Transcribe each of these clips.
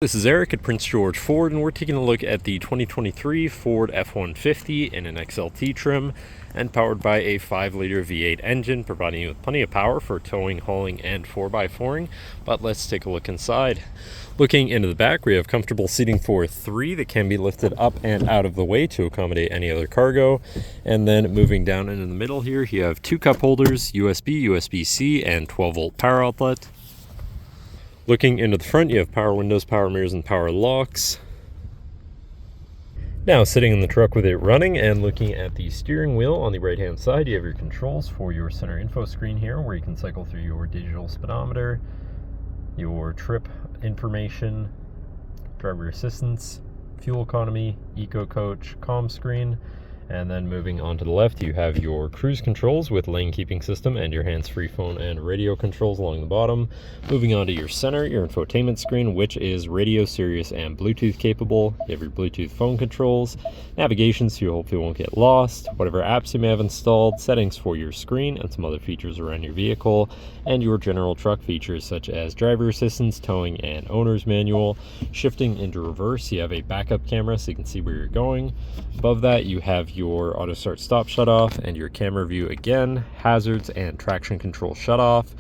This is Eric at Prince George Ford, and we're taking a look at the 2023 Ford F-150 in an XLT trim and powered by a 5-liter V8 engine, providing you with plenty of power for towing, hauling, and 4x4ing. But let's take a look inside. Looking into the back, we have comfortable seating for 3 that can be lifted up and out of the way to accommodate any other cargo. And then moving down into the middle here, you have 2 cup holders, USB, USB-C, and 12-volt power outlet. Looking into the front, you have power windows, power mirrors, and power locks. Now, sitting in the truck with it running and looking at the steering wheel on the right-hand side, you have your controls for your center info screen here, where you can cycle through your digital speedometer, your trip information, driver assistance, fuel economy, eco coach, comm screen. And then moving on to the left, you have your cruise controls with lane keeping system and your hands-free phone and radio controls along the bottom. Moving on to your center, your infotainment screen, which is radio, Sirius, and Bluetooth capable. You have your Bluetooth phone controls, navigation so you hopefully won't get lost, whatever apps you may have installed, settings for your screen, and some other features around your vehicle, and your general truck features such as driver assistance, towing, and owner's manual. Shifting into reverse, you have a backup camera so you can see where you're going. Above that, you have your auto start stop shut off and your camera view again, hazards and traction control shut off.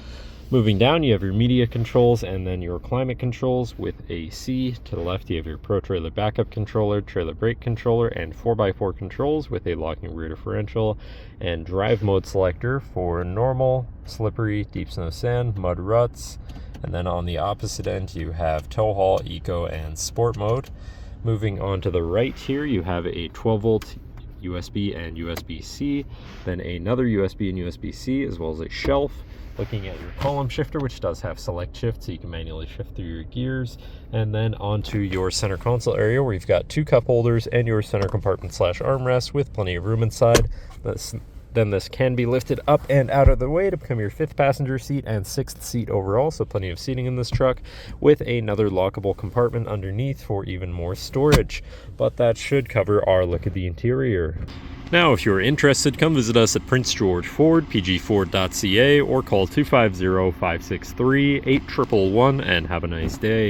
Moving down, you have your media controls and then your climate controls with AC. To the left, you have your Pro Trailer backup controller, trailer brake controller, and 4x4 controls with a locking rear differential and drive mode selector for normal, slippery, deep snow, sand, mud, ruts. And then on the opposite end, you have tow haul, eco, and sport mode. Moving on to the right here, you have a 12-volt USB and USB-C, then another USB and USB-C, as well as a shelf. Looking at your column shifter, which does have select shift, so you can manually shift through your gears. And then onto your center console area, where you've got 2 cup holders and your center compartment / armrest with plenty of room inside. Then this can be lifted up and out of the way to become your 5th passenger seat and 6th seat overall, so plenty of seating in this truck, with another lockable compartment underneath for even more storage. But that should cover our look at the interior. Now, if you're interested, come visit us at Prince George Ford, pgford.ca, or call 250-563-8111 and have a nice day.